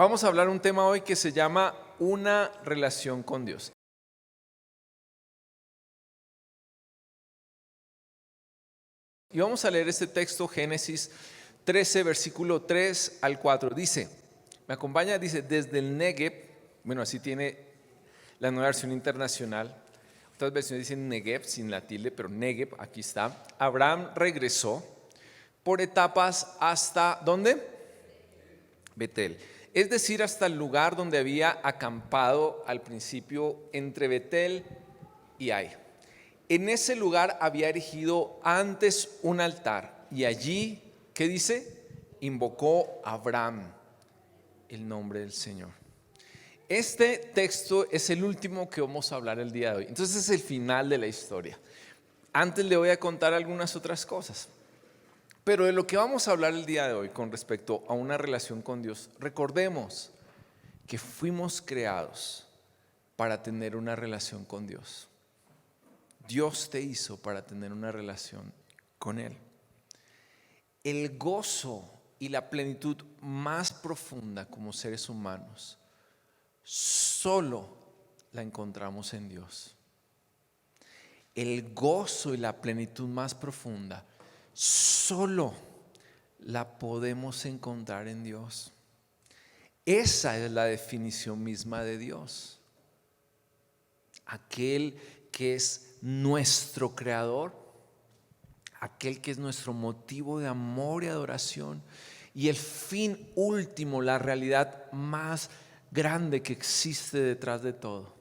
Vamos a hablar un tema hoy que se llama una relación con Dios. Y vamos a leer este texto, Génesis 13, versículo 3 al 4. Dice, me acompaña, dice, desde el Negev, bueno, así tiene la nueva versión internacional. Otras versiones dicen Negev sin la tilde, pero Negev, aquí está. Abraham regresó por etapas hasta, ¿dónde? Betel. Es decir, hasta el lugar donde había acampado al principio entre Betel y Ai. En ese lugar había erigido antes un altar y allí, ¿qué dice? Invocó a Abraham el nombre del Señor. Este texto es el último que vamos a hablar el día de hoy. Entonces es el final de la historia. Antes le voy a contar algunas otras cosas. Pero de lo que vamos a hablar el día de hoy con respecto a una relación con Dios, recordemos que fuimos creados para tener una relación con Dios. Dios te hizo para tener una relación con Él. El gozo y la plenitud más profunda como seres humanos solo la encontramos en Dios. El gozo y la plenitud más profunda solo la podemos encontrar en Dios. Esa es la definición misma de Dios. Aquel que es nuestro creador, aquel que es nuestro motivo de amor y adoración, y el fin último, la realidad más grande que existe detrás de todo.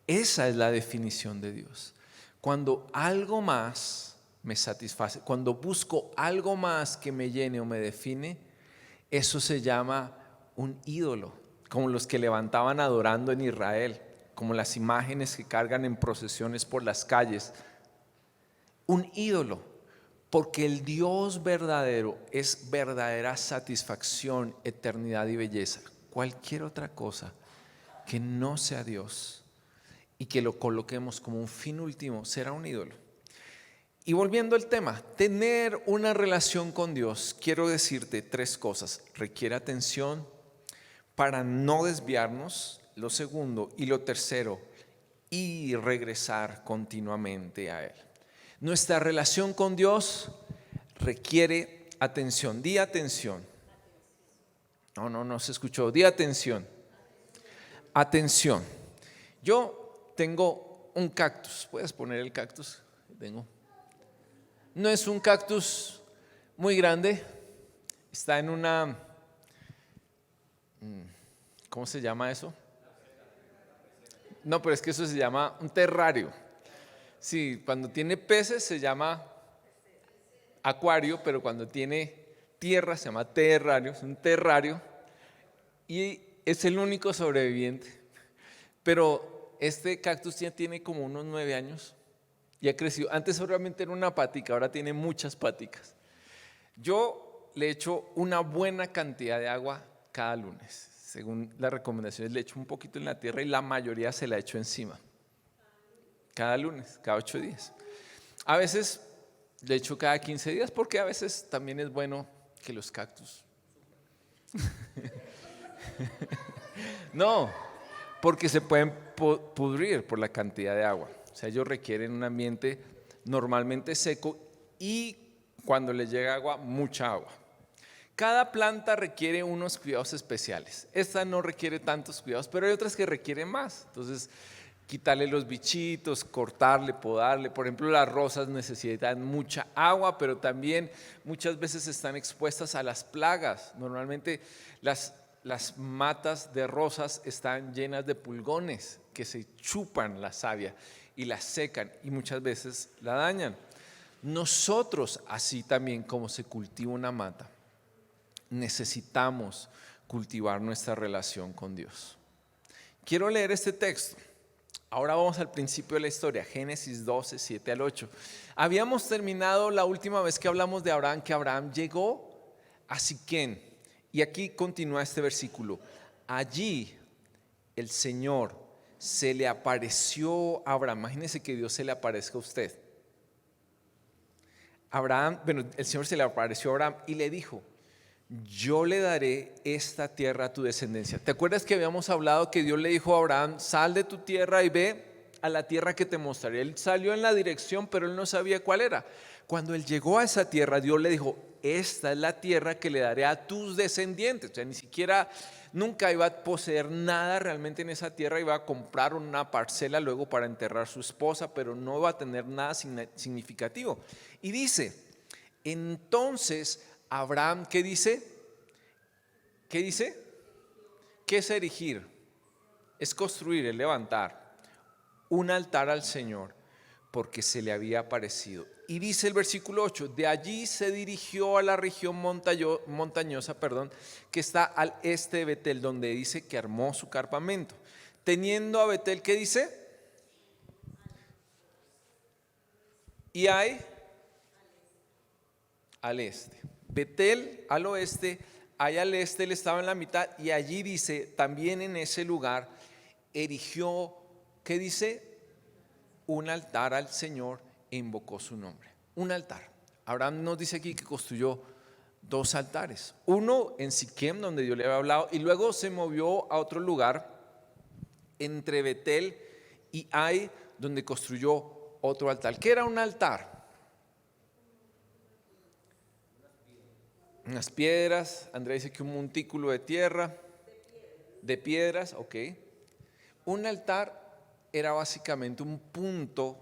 Esa es la definición de Dios. Cuando algo más me satisface, cuando busco algo más que me llene o me define, eso se llama un ídolo, como los que levantaban adorando en Israel, como las imágenes que cargan en procesiones por las calles. Un ídolo, porque el Dios verdadero es verdadera satisfacción, eternidad y belleza. Cualquier otra cosa que no sea Dios y que lo coloquemos como un fin último será un ídolo. Y volviendo al tema, tener una relación con Dios, quiero decirte tres cosas. Requiere atención para no desviarnos, lo segundo, y lo tercero, y regresar continuamente a Él. Nuestra relación con Dios requiere atención. Di atención. No se escuchó. Di atención. Atención. Yo tengo un cactus. ¿Puedes poner el cactus? Tengo. No es un cactus muy grande, está en una, ¿cómo se llama eso? No, pero es que eso se llama un terrario. Sí, cuando tiene peces se llama acuario, pero cuando tiene tierra se llama terrario, es un terrario y es el único sobreviviente. Pero este cactus ya tiene como unos 9 años. Y ha crecido. Antes solamente era una patica, ahora tiene muchas paticas. Yo le echo una buena cantidad de agua cada lunes. Según las recomendaciones, le echo un poquito en la tierra y la mayoría se la echo encima. Cada lunes, cada 8 días. A veces le echo cada 15 días porque a veces también es bueno que los cactus. No, porque se pueden pudrir por la cantidad de agua. O sea, ellos requieren un ambiente normalmente seco y cuando les llega agua, mucha agua. Cada planta requiere unos cuidados especiales. Esta no requiere tantos cuidados, pero hay otras que requieren más. Entonces, quitarle los bichitos, cortarle, podarle. Por ejemplo, las rosas necesitan mucha agua, pero también muchas veces están expuestas a las plagas. Normalmente las matas de rosas están llenas de pulgones que se chupan la savia y la secan y muchas veces la dañan. Nosotros, así también como se cultiva una mata, necesitamos cultivar nuestra relación con Dios. Quiero leer este texto. Ahora vamos al principio de la historia, Génesis 12, 7 al 8. Habíamos terminado la última vez que hablamos de Abraham, que Abraham llegó a Siquem. Y aquí continúa este versículo. Allí el Señor se le apareció a Abraham. Imagínense que Dios se le aparezca a usted. El Señor se le apareció a Abraham y le dijo: yo le daré esta tierra a tu descendencia. ¿Te acuerdas que habíamos hablado que Dios le dijo a Abraham, sal de tu tierra y ve a la tierra que te mostraré? Él salió en la dirección, pero él no sabía cuál era. Cuando él llegó a esa tierra, Dios le dijo, esta es la tierra que le daré a tus descendientes. O sea, ni siquiera, nunca iba a poseer nada realmente en esa tierra, iba a comprar una parcela luego para enterrar a su esposa, pero no iba a tener nada significativo. Y dice, entonces Abraham, ¿qué dice? ¿Qué dice? ¿Qué es erigir? Es construir, es levantar un altar al Señor, porque se le había aparecido. Y dice el versículo 8, de allí se dirigió a la región montañosa, que está al este de Betel, donde dice que armó su campamento. Teniendo a Betel, ¿qué dice? Y hay al este. Betel al oeste, hay al este, él estaba en la mitad, y allí dice, también en ese lugar, erigió, ¿qué dice? Un altar al Señor e invocó su nombre. Un altar. Abraham nos dice aquí que construyó 2 altares. Uno en Siquem, donde Dios le había hablado, y luego se movió a otro lugar entre Betel y Ai, donde construyó otro altar. ¿Qué era un altar? Unas piedras. Andrés dice que un montículo de tierra, de piedras, ok. Un altar era básicamente un punto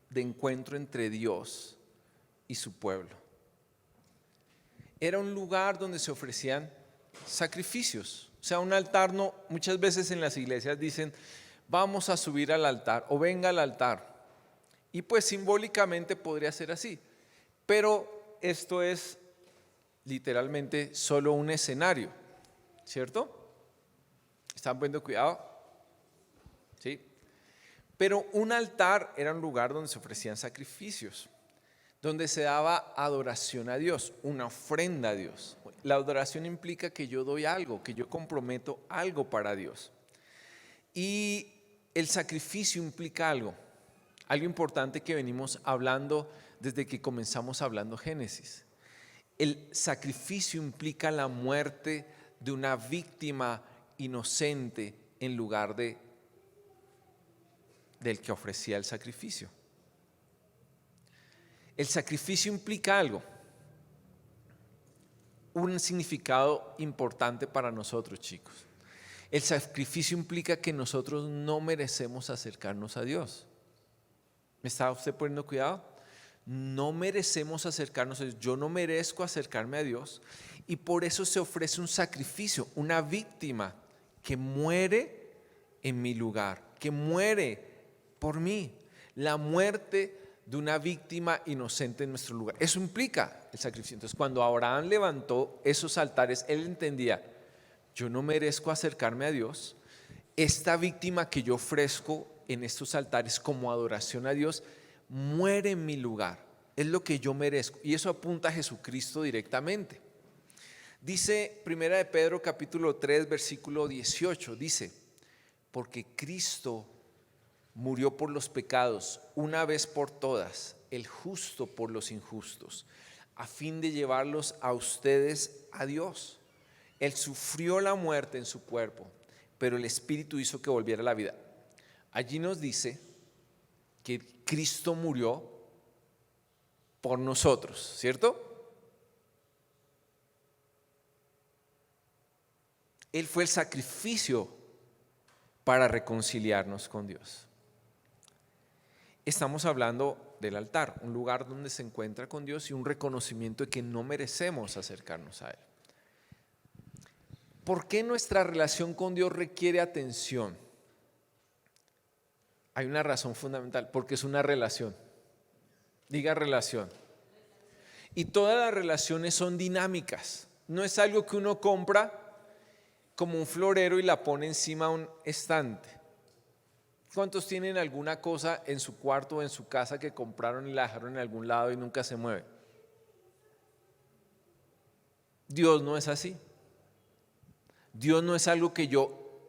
de encuentro entre Dios y su pueblo. Era un lugar donde se ofrecían sacrificios. O sea, un altar, no, muchas veces en las iglesias dicen, vamos a subir al altar o venga al altar. Y pues simbólicamente podría ser así. Pero esto es literalmente solo un escenario, ¿cierto? ¿Están poniendo cuidado? ¿Sí? Pero un altar era un lugar donde se ofrecían sacrificios, donde se daba adoración a Dios, una ofrenda a Dios. La adoración implica que yo doy algo, que yo comprometo algo para Dios. Y el sacrificio implica algo importante que venimos hablando desde que comenzamos hablando Génesis. El sacrificio implica la muerte de una víctima inocente en lugar del que ofrecía el sacrificio. El sacrificio implica algo, un significado importante para nosotros, chicos. El sacrificio implica que nosotros no merecemos acercarnos a Dios. ¿Me está usted poniendo cuidado? No merecemos acercarnos a Dios. Yo no merezco acercarme a Dios, y por eso se ofrece un sacrificio, una víctima que muere en mi lugar, que muere por mí. La muerte de una víctima inocente en nuestro lugar. Eso implica el sacrificio. Entonces, cuando Abraham levantó esos altares, él entendía, yo no merezco acercarme a Dios. Esta víctima que yo ofrezco en estos altares como adoración a Dios muere en mi lugar. Es lo que yo merezco. Y eso apunta a Jesucristo directamente. Dice 1 de Pedro capítulo 3 versículo 18, dice, porque Cristo murió por los pecados una vez por todas, el justo por los injustos, a fin de llevarlos a ustedes a Dios. Él sufrió la muerte en su cuerpo, pero el Espíritu hizo que volviera a la vida. Allí nos dice que Cristo murió por nosotros, ¿cierto? Él fue el sacrificio para reconciliarnos con Dios. Estamos hablando del altar, un lugar donde se encuentra con Dios y un reconocimiento de que no merecemos acercarnos a Él. ¿Por qué nuestra relación con Dios requiere atención? Hay una razón fundamental, porque es una relación. Diga relación. Y todas las relaciones son dinámicas. No es algo que uno compra como un florero y la pone encima de un estante. ¿Cuántos tienen alguna cosa en su cuarto o en su casa que compraron y la dejaron en algún lado y nunca se mueve? Dios no es así. Dios no es algo que yo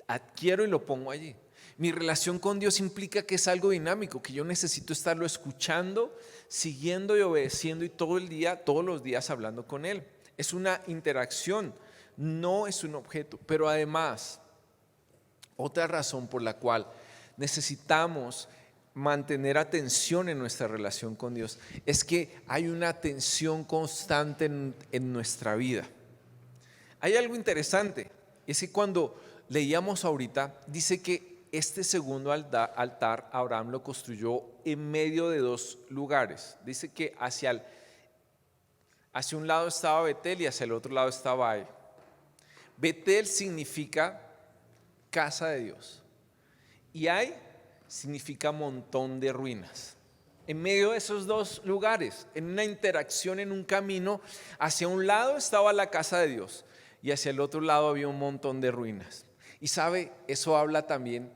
adquiero y lo pongo allí. Mi relación con Dios implica que es algo dinámico, que yo necesito estarlo escuchando, siguiendo y obedeciendo y todo el día, todos los días hablando con Él. es una interacción, no es un objeto. Pero además, otra razón por la cual necesitamos mantener atención en nuestra relación con Dios es que hay una tensión constante en nuestra vida. Hay algo interesante, es que cuando leíamos ahorita, dice que este segundo altar Abraham lo construyó en medio de dos lugares. Dice que hacia un lado estaba Betel y hacia el otro lado estaba Ai. Betel significa casa de Dios y Ai significa montón de ruinas. En medio de esos dos lugares, en una interacción, en un camino, hacia un lado estaba la casa de Dios y hacia el otro lado había un montón de ruinas. Y sabe, eso habla también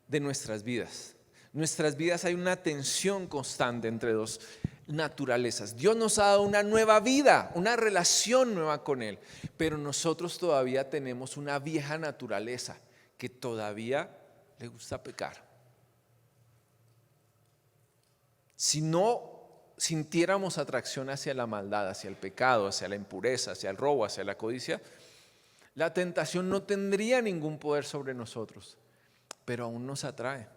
de nuestras vidas. Nuestras vidas hay una tensión constante entre dos naturalezas. Dios nos ha dado una nueva vida, una relación nueva con Él, pero nosotros todavía tenemos una vieja naturaleza que todavía le gusta pecar. Si no sintiéramos atracción hacia la maldad, hacia el pecado, hacia la impureza, hacia el robo, hacia la codicia, la tentación no tendría ningún poder sobre nosotros, pero aún nos atrae.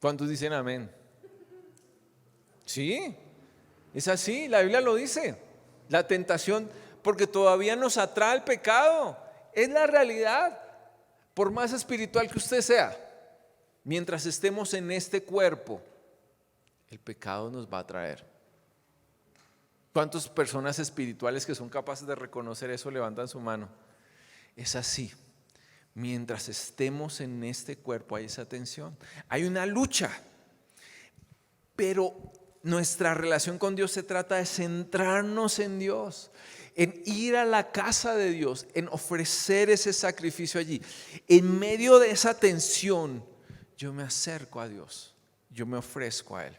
¿Cuántos dicen amén? Sí, es así, la Biblia lo dice. La tentación, porque todavía nos atrae el pecado, es la realidad. Por más espiritual que usted sea, mientras estemos en este cuerpo, el pecado nos va a atraer. ¿Cuántas personas espirituales que son capaces de reconocer eso levantan su mano? Es así. Mientras estemos en este cuerpo hay esa tensión, hay una lucha, pero nuestra relación con Dios se trata de centrarnos en Dios, en ir a la casa de Dios, en ofrecer ese sacrificio allí. En medio de esa tensión, yo me acerco a Dios, yo me ofrezco a Él.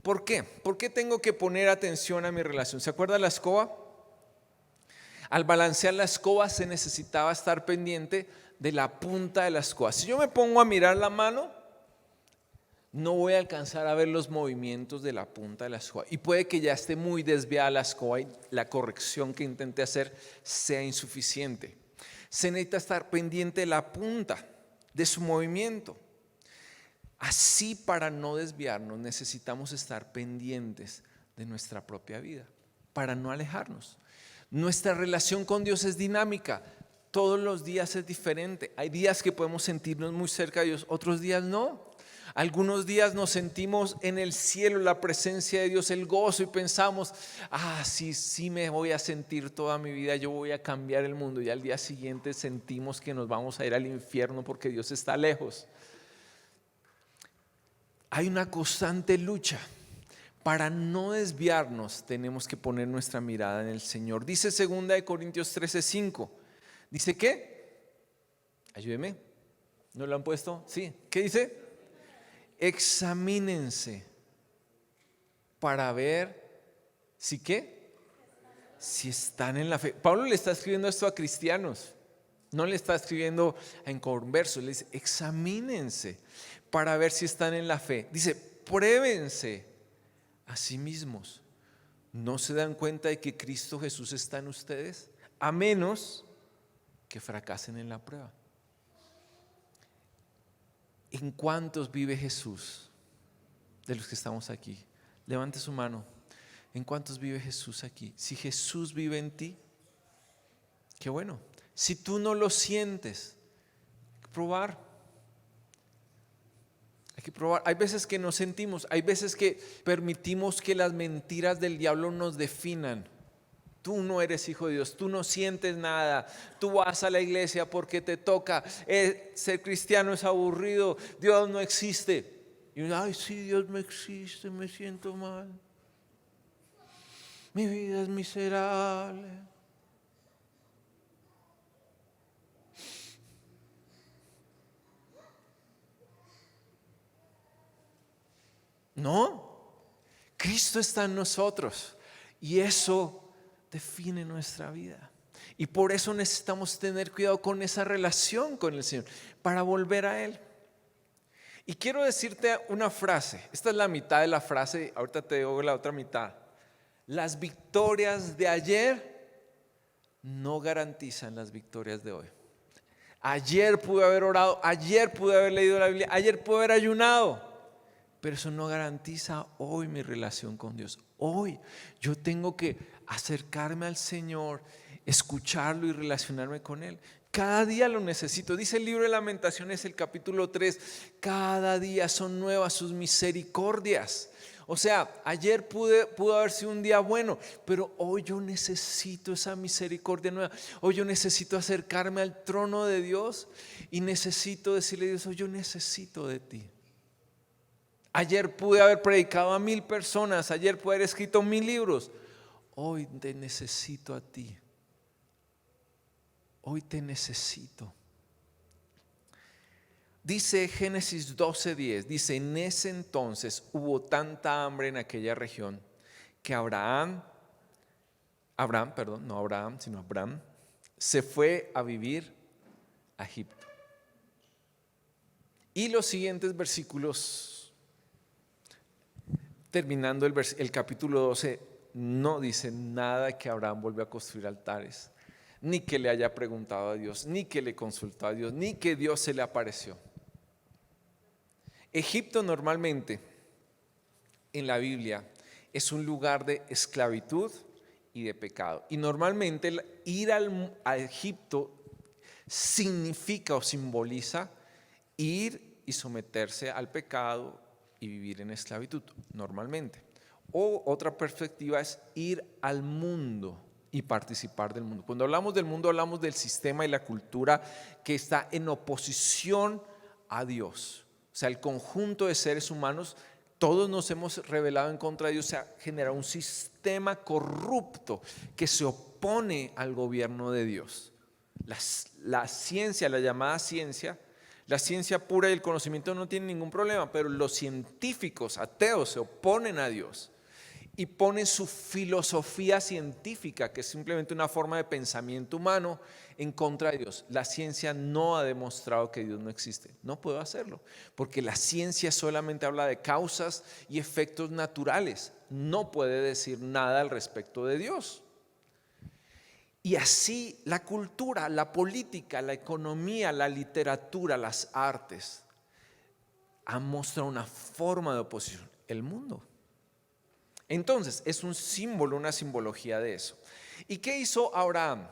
¿Por qué? ¿Por qué tengo que poner atención a mi relación? ¿Se acuerda la escoba? Al balancear la escoba se necesitaba estar pendiente de la punta de la escoba. Si yo me pongo a mirar la mano, no voy a alcanzar a ver los movimientos de la punta de la escoba. Y puede que ya esté muy desviada la escoba y la corrección que intenté hacer sea insuficiente. Se necesita estar pendiente de la punta, de su movimiento. Así, para no desviarnos, necesitamos estar pendientes de nuestra propia vida, para no alejarnos. Nuestra relación con Dios es dinámica, todos los días es diferente. Hay días que podemos sentirnos muy cerca de Dios, otros días no. Algunos días nos sentimos en el cielo, la presencia de Dios, el gozo, y pensamos, sí me voy a sentir toda mi vida, yo voy a cambiar el mundo. Y al día siguiente sentimos que nos vamos a ir al infierno porque Dios está lejos. Hay una constante lucha. Para no desviarnos tenemos que poner nuestra mirada en el Señor. Dice 2 Corintios 13:5. ¿Dice qué? Ayúdeme. ¿No lo han puesto? Sí. ¿Qué dice? Examínense para ver si qué, si están en la fe. Pablo le está escribiendo esto a cristianos, no le está escribiendo a inconversos. Le dice, examínense para ver si están en la fe. Dice, pruébense a sí mismos. ¿No se dan cuenta de que Cristo Jesús está en ustedes? A menos que fracasen en la prueba. ¿En cuántos vive Jesús? De los que estamos aquí, levante su mano. ¿En cuántos vive Jesús aquí? Si Jesús vive en ti, qué bueno. Si tú no lo sientes, hay que probar. Hay que probar. Hay veces que nos sentimos, hay veces que permitimos que las mentiras del diablo nos definan. Tú no eres hijo de Dios, tú no sientes nada, tú vas a la iglesia porque te toca, ser cristiano es aburrido, Dios no existe. Y uno, ay sí, Dios no existe, me siento mal, mi vida es miserable. No, Cristo está en nosotros y eso define nuestra vida. Y por eso necesitamos tener cuidado con esa relación con el Señor, para volver a Él. Y quiero decirte una frase, esta es la mitad de la frase, ahorita te digo la otra mitad. Las victorias de ayer no garantizan las victorias de hoy. Ayer pude haber orado, ayer pude haber leído la Biblia, ayer pude haber ayunado, pero eso no garantiza hoy mi relación con Dios. Hoy yo tengo que acercarme al Señor, escucharlo y relacionarme con Él. Cada día lo necesito. Dice el libro de Lamentaciones, el capítulo 3, cada día son nuevas sus misericordias. O sea, ayer pudo haber sido un día bueno, pero hoy yo necesito esa misericordia nueva. Hoy yo necesito acercarme al trono de Dios y necesito decirle a Dios, hoy yo necesito de ti. Ayer pude haber predicado a 1000 personas, ayer pude haber escrito 1000 libros. Hoy te necesito a ti. Hoy te necesito. Dice Génesis 12:10, dice, en ese entonces hubo tanta hambre en aquella región que Abraham se fue a vivir a Egipto. Y los siguientes versículos, terminando el capítulo 12, no dice nada que Abraham volvió a construir altares, ni que le haya preguntado a Dios, ni que le consultó a Dios, ni que Dios se le apareció. Egipto normalmente en la Biblia es un lugar de esclavitud y de pecado. Y normalmente ir a Egipto significa o simboliza ir y someterse al pecado y vivir en esclavitud, normalmente. O otra perspectiva es ir al mundo y participar del mundo. Cuando hablamos del mundo, hablamos del sistema y la cultura que está en oposición a Dios. O sea, el conjunto de seres humanos, todos nos hemos rebelado en contra de Dios. Se ha generado un sistema corrupto que se opone al gobierno de Dios. La ciencia, la llamada ciencia, la ciencia pura y el conocimiento no tienen ningún problema, pero los científicos ateos se oponen a Dios y ponen su filosofía científica, que es simplemente una forma de pensamiento humano, en contra de Dios. La ciencia no ha demostrado que Dios no existe. No puedo hacerlo, porque la ciencia solamente habla de causas y efectos naturales. No puede decir nada al respecto de Dios. Y así la cultura, la política, la economía, la literatura, las artes han mostrado una forma de oposición. El mundo. Entonces, es un símbolo, una simbología de eso. ¿Y qué hizo Abraham?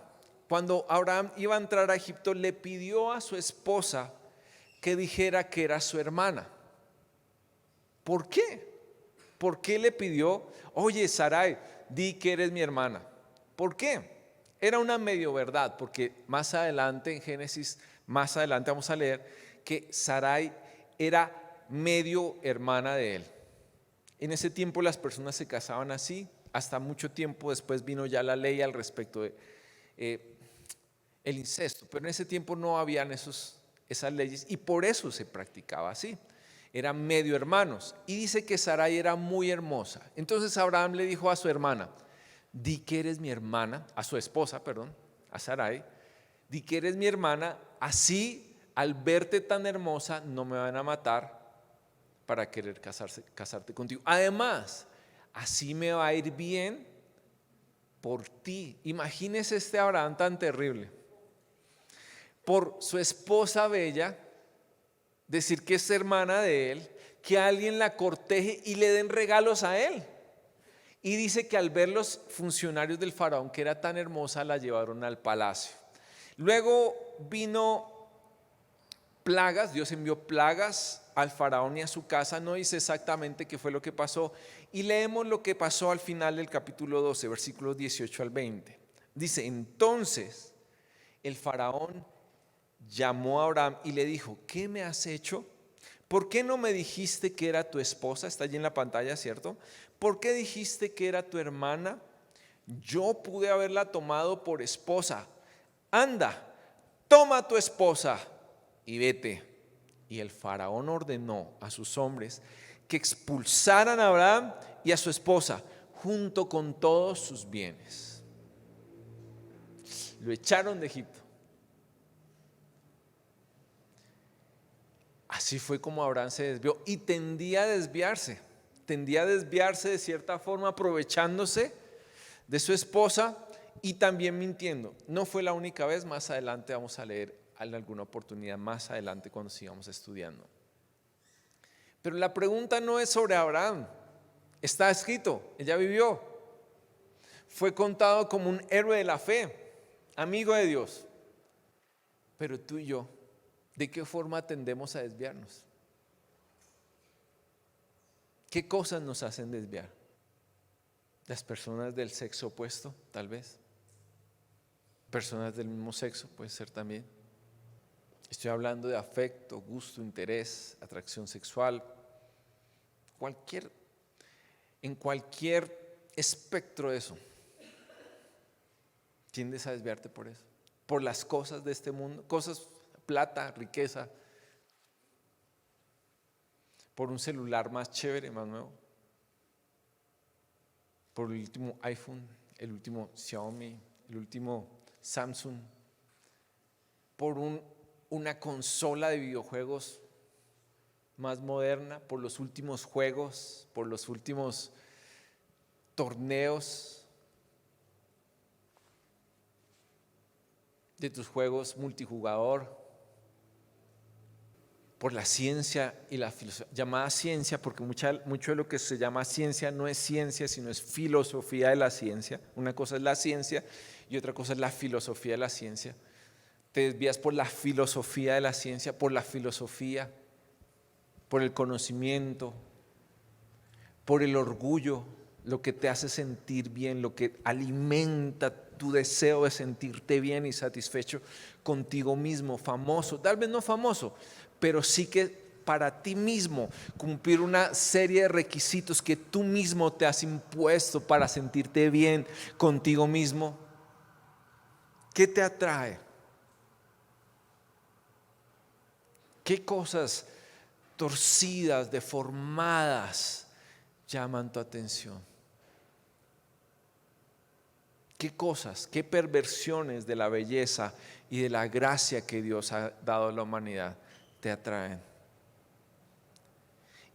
Cuando Abraham iba a entrar a Egipto, le pidió a su esposa que dijera que era su hermana. ¿Por qué? ¿Por qué le pidió, oye Sarai, di que eres mi hermana? ¿Por qué? Era una medio verdad, porque más adelante en Génesis, más adelante vamos a leer que Sarai era medio hermana de él. En ese tiempo las personas se casaban así, hasta mucho tiempo después vino ya la ley al respecto de el incesto, pero en ese tiempo no habían esas leyes y por eso se practicaba así. Eran medio hermanos y dice que Sarai era muy hermosa. Entonces Abraham le dijo a su hermana, di que eres mi hermana, a su esposa, perdón, a Sarai, di que eres mi hermana, así al verte tan hermosa no me van a matar para querer casarte contigo. Además, así me va a ir bien por ti. Imagínese este Abraham tan terrible. Por su esposa bella, decir que es hermana de él, que alguien la corteje y le den regalos a él. Y dice que al ver los funcionarios del faraón que era tan hermosa, la llevaron al palacio. Luego vino plagas, Dios envió plagas al faraón y a su casa, no dice exactamente qué fue lo que pasó. Y leemos lo que pasó al final del capítulo 12, versículos 18 al 20. Dice, entonces el faraón llamó a Abraham y le dijo, ¿qué me has hecho? ¿Por qué no me dijiste que era tu esposa? Está allí en la pantalla, ¿cierto? ¿Por qué dijiste que era tu hermana? Yo pude haberla tomado por esposa. Anda, toma a tu esposa y vete. Y el faraón ordenó a sus hombres que expulsaran a Abraham y a su esposa junto con todos sus bienes. Lo echaron de Egipto. Así fue como Abraham se desvió y tendía a desviarse de cierta forma, aprovechándose de su esposa y también mintiendo. No fue la única vez, más adelante vamos a leer en alguna oportunidad, más adelante cuando sigamos estudiando. Pero la pregunta no es sobre Abraham. Está escrito, ella vivió. Fue contado como un héroe de la fe, amigo de Dios. Pero tú y yo, ¿de qué forma tendemos a desviarnos? ¿Qué cosas nos hacen desviar? Las personas del sexo opuesto, tal vez. Personas del mismo sexo, puede ser también. Estoy hablando de afecto, gusto, interés, atracción sexual. En cualquier espectro de eso. Tiendes a desviarte por eso. Por las cosas de este mundo, cosas, plata, riqueza. Por un celular más chévere, más nuevo. Por el último iPhone, el último Xiaomi, el último Samsung. Por una consola de videojuegos más moderna, por los últimos juegos, por los últimos torneos de tus juegos multijugador, por la ciencia y la filosofía, llamada ciencia, porque mucho de lo que se llama ciencia no es ciencia, sino es filosofía de la ciencia. Una cosa es la ciencia y otra cosa es la filosofía de la ciencia. Te desvías por la filosofía de la ciencia, por la filosofía, por el conocimiento, por el orgullo, lo que te hace sentir bien, lo que alimenta tu deseo de sentirte bien y satisfecho contigo mismo, famoso, tal vez no famoso, pero sí que para ti mismo cumplir una serie de requisitos que tú mismo te has impuesto para sentirte bien contigo mismo. ¿Qué te atrae? ¿Qué cosas torcidas, deformadas llaman tu atención? ¿Qué cosas, qué perversiones de la belleza y de la gracia que Dios ha dado a la humanidad te atraen?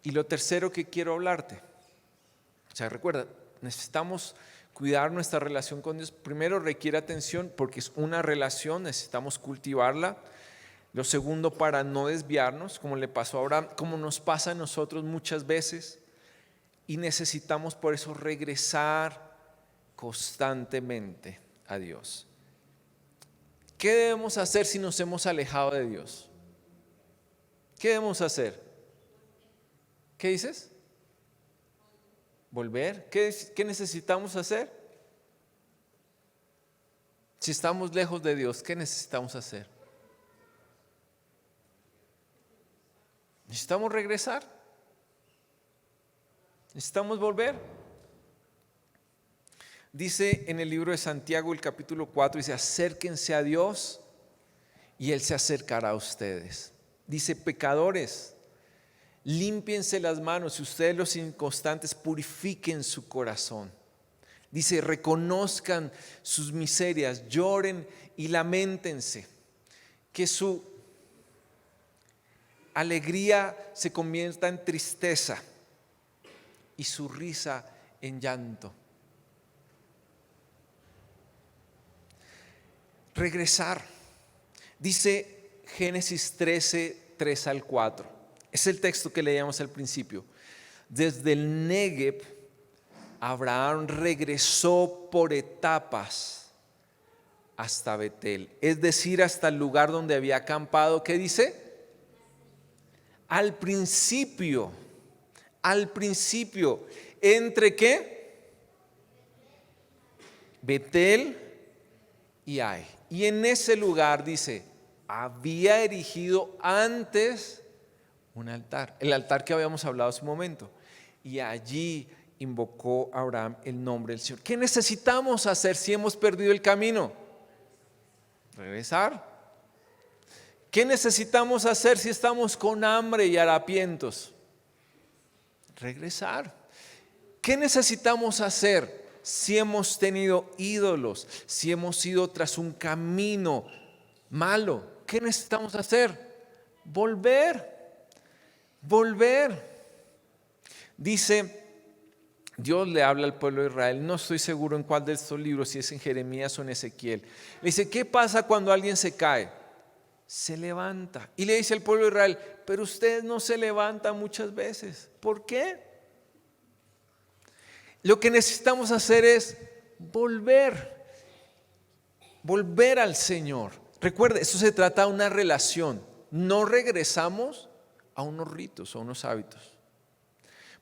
Y lo tercero que quiero hablarte, recuerda, necesitamos cuidar nuestra relación con Dios. Primero requiere atención porque es una relación, necesitamos cultivarla. Lo segundo, para no desviarnos, como le pasó a Abraham, como nos pasa a nosotros muchas veces, y necesitamos por eso regresar constantemente a Dios. ¿Qué debemos hacer si nos hemos alejado de Dios? ¿Qué debemos hacer? ¿Qué dices? ¿Volver? ¿Qué necesitamos hacer? Si estamos lejos de Dios, ¿qué necesitamos hacer? Necesitamos regresar. Necesitamos volver. Dice en el libro de Santiago, el capítulo 4, dice: acérquense a Dios y Él se acercará a ustedes. Dice: pecadores, límpiense las manos, y ustedes los inconstantes purifiquen su corazón. Dice: reconozcan sus miserias, lloren y lamentense, que su alegría se convierta en tristeza y su risa en llanto. Regresar. Dice Génesis 13, 3 al 4. Es el texto que leíamos al principio. Desde el Negev, Abraham regresó por etapas hasta Betel, es decir, hasta el lugar donde había acampado. ¿Qué dice? Al principio, ¿entre qué? Betel y Ai. Y en ese lugar, dice, había erigido antes un altar, el altar que habíamos hablado hace un momento, y allí invocó a Abraham el nombre del Señor. ¿Qué necesitamos hacer si hemos perdido el camino? Regresar. ¿Qué necesitamos hacer si estamos con hambre y harapientos? Regresar. ¿Qué necesitamos hacer si hemos tenido ídolos, si hemos ido tras un camino malo? ¿Qué necesitamos hacer? Volver. Dice Dios le habla al pueblo de Israel, no estoy seguro en cuál de estos libros, si es en Jeremías o en Ezequiel. Le dice, ¿qué pasa cuando alguien se cae? Se levanta. Y le dice al pueblo de Israel, pero usted no se levanta muchas veces. ¿Por qué? Lo que necesitamos hacer es volver al Señor. Recuerde, esto se trata de una relación. No regresamos a unos ritos, a unos hábitos.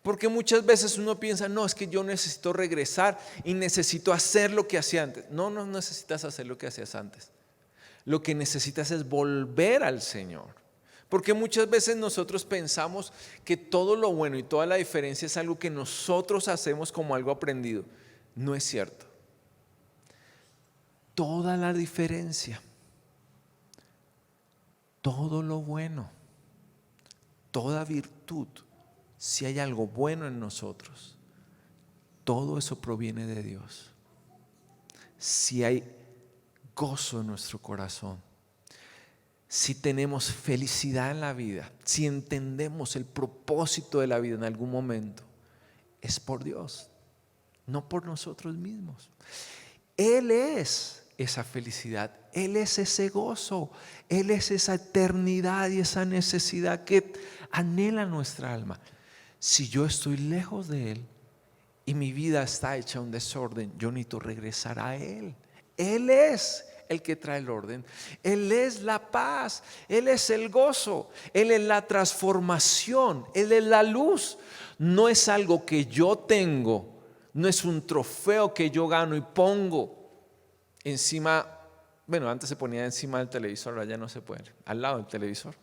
Porque muchas veces uno piensa, no, es que yo necesito regresar y necesito hacer lo que hacía antes. No, no necesitas hacer lo que hacías antes. Lo que necesitas es volver al Señor. Porque muchas veces nosotros pensamos que todo lo bueno y toda la diferencia es algo que nosotros hacemos como algo aprendido. No es cierto. Toda la diferencia, todo lo bueno, toda virtud, si hay algo bueno en nosotros, todo eso proviene de Dios. Si hay gozo en nuestro corazón, si tenemos felicidad en la vida, si entendemos el propósito de la vida en algún momento, es por Dios, no por nosotros mismos. Él es esa felicidad, Él es ese gozo, Él es esa eternidad y esa necesidad que anhela nuestra alma. Si yo estoy lejos de Él y mi vida está hecha un desorden, yo necesito regresar a Él. Él es el que trae el orden, Él es la paz, Él es el gozo, Él es la transformación, Él es la luz. No es algo que yo tengo, no es un trofeo que yo gano y pongo encima. Bueno, antes se ponía encima del televisor, ahora ya no se puede, al lado del televisor.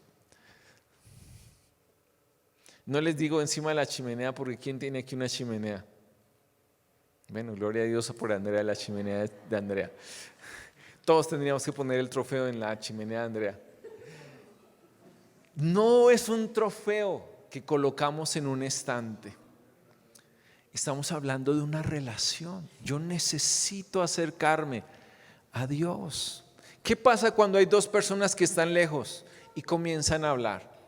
No les digo encima de la chimenea porque ¿quién tiene aquí una chimenea? Bueno, gloria a Dios por Andrea, la chimenea de Andrea. Todos tendríamos que poner el trofeo en la chimenea de Andrea. No es un trofeo que colocamos en un estante. Estamos hablando de una relación. Yo necesito acercarme a Dios. ¿Qué pasa cuando hay dos personas que están lejos y comienzan a hablar?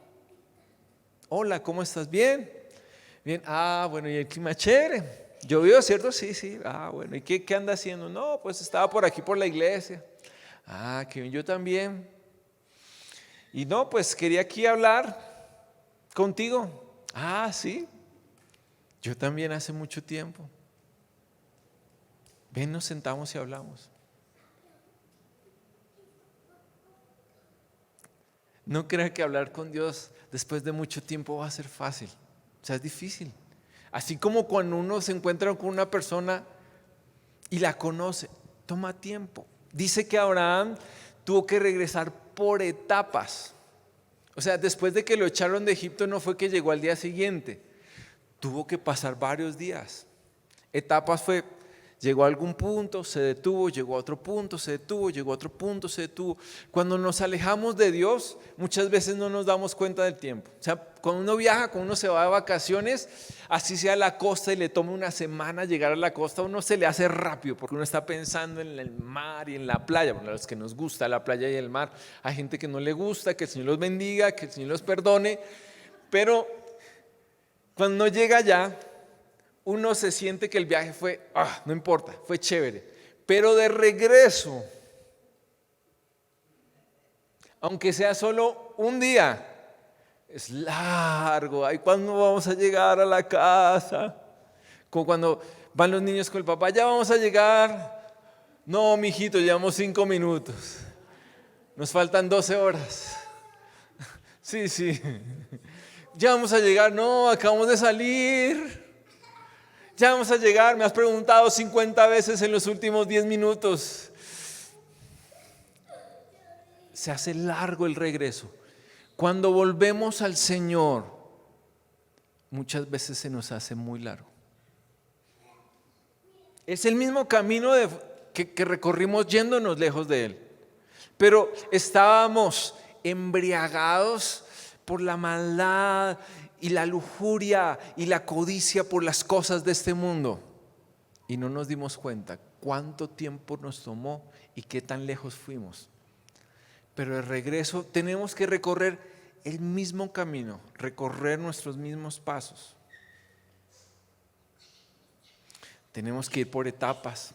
Hola, ¿cómo estás? ¿Bien? Bien. Bueno, y el clima chévere. ¿Llovió, cierto? Sí. Bueno, ¿y qué anda haciendo? No, pues estaba por aquí por la iglesia. Que bien, yo también. Y no, pues quería aquí hablar contigo. Sí. Yo también hace mucho tiempo. Ven, nos sentamos y hablamos. No crea que hablar con Dios después de mucho tiempo va a ser fácil. O sea, es difícil. Así como cuando uno se encuentra con una persona y la conoce, toma tiempo. Dice que Abraham tuvo que regresar por etapas. O sea, después de que lo echaron de Egipto no fue que llegó al día siguiente. Tuvo que pasar varios días. Etapas fue, llegó a algún punto, se detuvo, llegó a otro punto, se detuvo, llegó a otro punto, se detuvo. Cuando nos alejamos de Dios, muchas veces no nos damos cuenta del tiempo. O sea, cuando uno viaja, cuando uno se va de vacaciones, así sea a la costa y le toma una semana llegar a la costa, a uno se le hace rápido porque uno está pensando en el mar y en la playa. Bueno, a los que nos gusta la playa y el mar, hay gente que no le gusta, que el Señor los bendiga, que el Señor los perdone, pero cuando uno llega allá, uno se siente que el viaje fue, no importa, fue chévere. Pero de regreso, aunque sea solo un día, es largo. Ay, ¿cuándo vamos a llegar a la casa? Como cuando van los niños con el papá, ya vamos a llegar. No, mijito, llevamos 5 minutos. Nos faltan 12 horas. Sí. Ya vamos a llegar. No, acabamos de salir. Ya vamos a llegar, me has preguntado 50 veces en los últimos 10 minutos. Se hace largo el regreso. Cuando volvemos al Señor, muchas veces se nos hace muy largo. Es el mismo camino que recorrimos yéndonos lejos de Él. Pero estábamos embriagados por la maldad y la lujuria y la codicia por las cosas de este mundo. Y no nos dimos cuenta cuánto tiempo nos tomó y qué tan lejos fuimos. Pero de regreso tenemos que recorrer el mismo camino, recorrer nuestros mismos pasos. Tenemos que ir por etapas,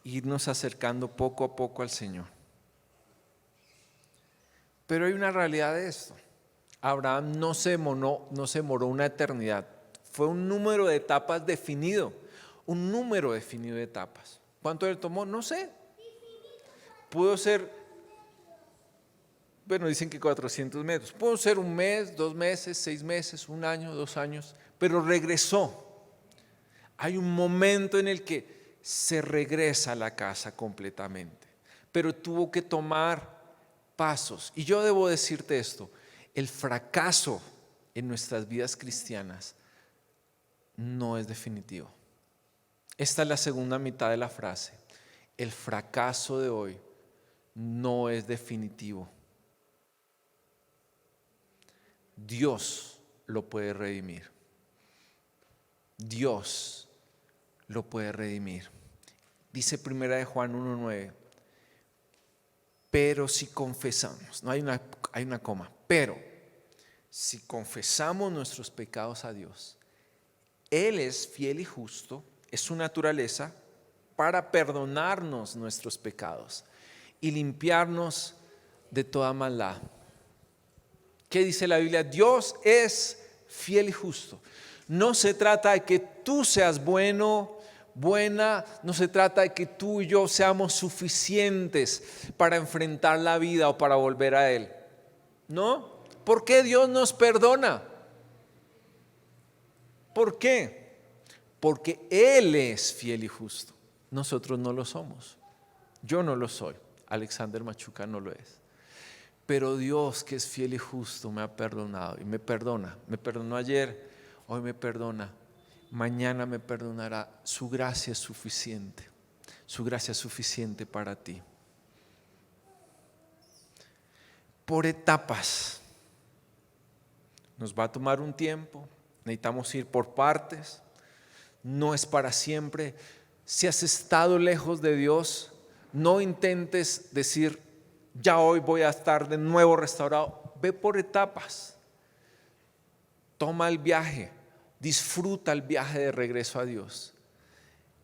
irnos acercando poco a poco al Señor. Pero hay una realidad de esto. Abraham no se demoró una eternidad. Fue un número de etapas definido. Un número definido de etapas. ¿Cuánto le tomó? No sé. Pudo ser, bueno, dicen que 400 metros. Pudo ser un mes, 2 meses, 6 meses, 1 año, 2 años. Pero regresó. Hay un momento en el que se regresa a la casa completamente. Pero tuvo que tomar pasos. Y yo debo decirte esto, el fracaso en nuestras vidas cristianas no es definitivo. Esta es la segunda mitad de la frase. El fracaso de hoy no es definitivo. Dios lo puede redimir. Dios lo puede redimir. Dice 1 de Juan 1:9. Pero si confesamos, no hay una coma, pero si confesamos nuestros pecados a Dios, Él es fiel y justo, es su naturaleza, para perdonarnos nuestros pecados y limpiarnos de toda maldad. ¿Qué dice la Biblia? Dios es fiel y justo. No se trata de que tú seas buena, no se trata de que tú y yo seamos suficientes para enfrentar la vida o para volver a Él. ¿No? ¿Por qué Dios nos perdona? ¿Por qué? Porque Él es fiel y justo. Nosotros no lo somos. Yo no lo soy. Alexander Machuca no lo es. Pero Dios, que es fiel y justo, me ha perdonado y me perdona. Me perdonó ayer, hoy me perdona. Mañana me perdonará. Su gracia es suficiente. Su gracia es suficiente para ti. Por etapas. Nos va a tomar un tiempo. Necesitamos ir por partes. No es para siempre. Si has estado lejos de Dios, no intentes decir, ya hoy voy a estar de nuevo restaurado. Ve por etapas. Toma el viaje. Disfruta el viaje de regreso a Dios.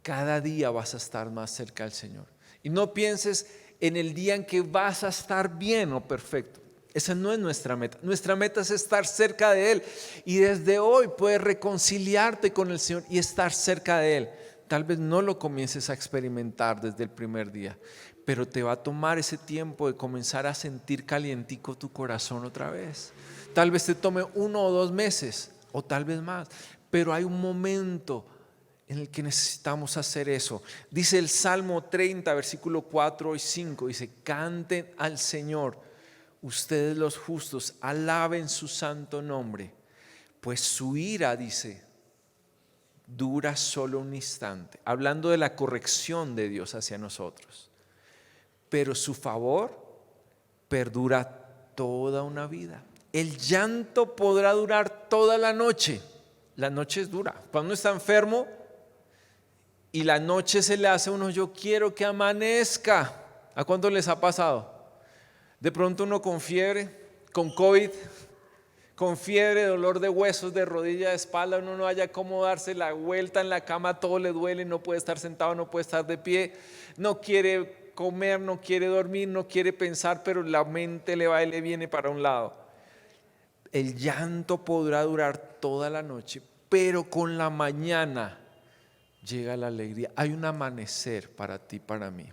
Cada día vas a estar más cerca del Señor. Y no pienses en el día en que vas a estar bien o perfecto. Esa no es nuestra meta. Nuestra meta es estar cerca de Él. Y desde hoy puedes reconciliarte con el Señor y estar cerca de Él. Tal vez no lo comiences a experimentar desde el primer día, pero te va a tomar ese tiempo de comenzar a sentir calientico tu corazón otra vez. Tal vez te tome 1 o 2 meses. O tal vez más, pero hay un momento en el que necesitamos hacer eso. Dice el Salmo 30, versículo 4 y 5, dice, canten al Señor, ustedes los justos, alaben su santo nombre, pues su ira, dice, dura solo un instante, hablando de la corrección de Dios hacia nosotros, pero su favor perdura toda una vida. El llanto podrá durar toda la noche. La noche es dura. Cuando uno está enfermo y la noche se le hace a uno, yo quiero que amanezca. ¿A cuánto les ha pasado? De pronto uno con fiebre, con COVID, con fiebre, dolor de huesos, de rodilla, de espalda, uno no haya cómo darse la vuelta en la cama, todo le duele, no puede estar sentado, no puede estar de pie, no quiere comer, no quiere dormir, no quiere pensar, pero la mente le va y le viene para un lado. El llanto podrá durar toda la noche, pero con la mañana llega la alegría. Hay un amanecer para ti, para mí.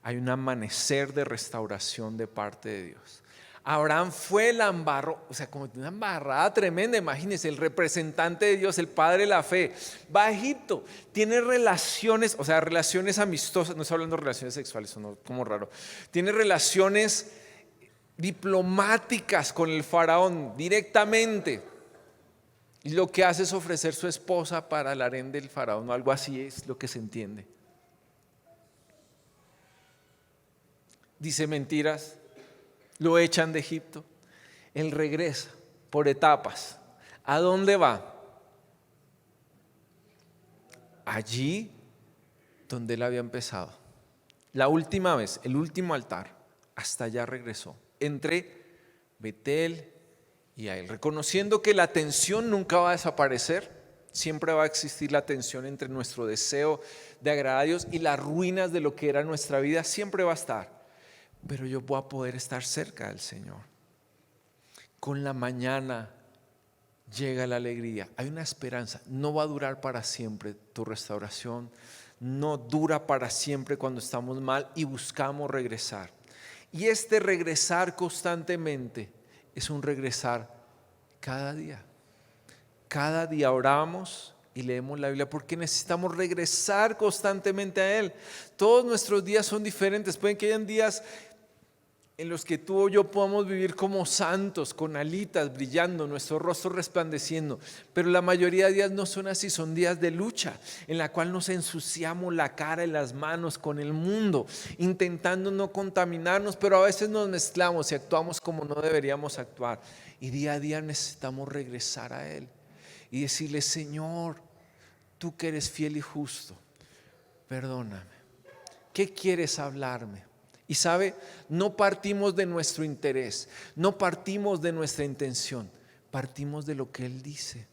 Hay un amanecer de restauración de parte de Dios. Abraham fue el embarró, o sea, como una embarrada tremenda. Imagínense, el representante de Dios, el padre de la fe, va a Egipto, tiene relaciones, o sea, relaciones amistosas, no estoy hablando de relaciones sexuales, eso como raro. Tiene relaciones diplomáticas con el faraón directamente, y lo que hace es ofrecer su esposa para el harén del faraón, o algo así es lo que se entiende. Dice mentiras, lo echan de Egipto, él regresa por etapas. ¿A dónde va? Allí donde él había empezado, la última vez, el último altar, hasta allá regresó. Entre Betel y a él, reconociendo que la tensión nunca va a desaparecer, Siempre va a existir la tensión entre nuestro deseo de agradar a Dios y las ruinas de lo que era nuestra vida. Siempre va a estar. Pero yo voy a poder estar cerca del Señor. Con la mañana llega la alegría. Hay una esperanza. No va a durar para siempre tu restauración. No dura para siempre cuando estamos mal y buscamos regresar. Y este regresar constantemente es un regresar cada día. Cada día oramos y leemos la Biblia porque necesitamos regresar constantemente a Él. Todos nuestros días son diferentes. Pueden que hayan días en los que tú o yo podamos vivir como santos, con alitas brillando, nuestro rostro resplandeciendo. Pero la mayoría de días no son así, son días de lucha, en la cual nos ensuciamos la cara y las manos con el mundo, intentando no contaminarnos, pero a veces nos mezclamos y actuamos como no deberíamos actuar. Y día a día necesitamos regresar a Él y decirle: Señor, tú que eres fiel y justo, perdóname. ¿Qué quieres hablarme? Y sabe, no partimos de nuestro interés, no partimos de nuestra intención, partimos de lo que Él dice.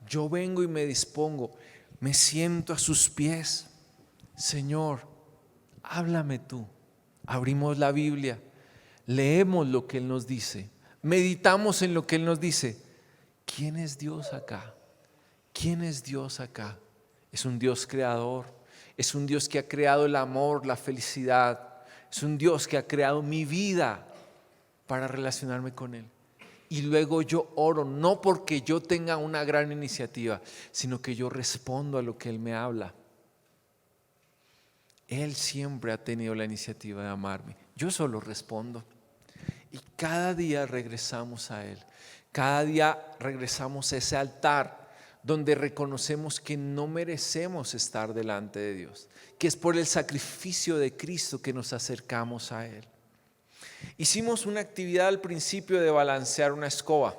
Yo vengo y me dispongo, me siento a sus pies. Señor, háblame tú. Abrimos la Biblia, leemos lo que Él nos dice, meditamos en lo que Él nos dice. ¿Quién es Dios acá? ¿Quién es Dios acá? Es un Dios creador, es un Dios que ha creado el amor, la felicidad. Es un Dios que ha creado mi vida para relacionarme con Él. Y luego yo oro, no porque yo tenga una gran iniciativa, sino que yo respondo a lo que Él me habla. Él siempre ha tenido la iniciativa de amarme. Yo solo respondo. Y cada día regresamos a Él. Cada día regresamos a ese altar donde reconocemos que no merecemos estar delante de Dios, que es por el sacrificio de Cristo que nos acercamos a Él. Hicimos una actividad al principio de balancear una escoba.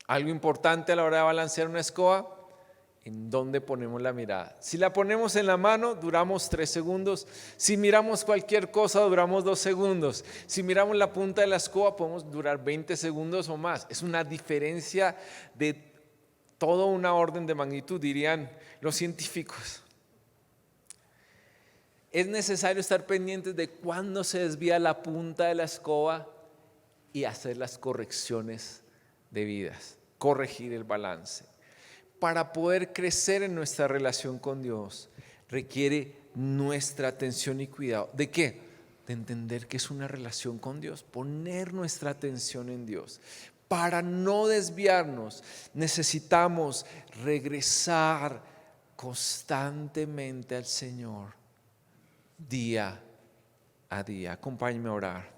Algo importante a la hora de balancear una escoba: ¿en dónde ponemos la mirada? Si la ponemos en la mano, duramos 3 segundos. Si miramos cualquier cosa, duramos 2 segundos. Si miramos la punta de la escoba, podemos durar 20 segundos o más. Es una diferencia de toda una orden de magnitud, dirían los científicos. Es necesario estar pendientes de cuándo se desvía la punta de la escoba y hacer las correcciones debidas, corregir el balance. Para poder crecer en nuestra relación con Dios, requiere nuestra atención y cuidado. ¿De qué? De entender que es una relación con Dios, poner nuestra atención en Dios. Para no desviarnos, necesitamos regresar constantemente al Señor, día a día. Acompáñenme a orar.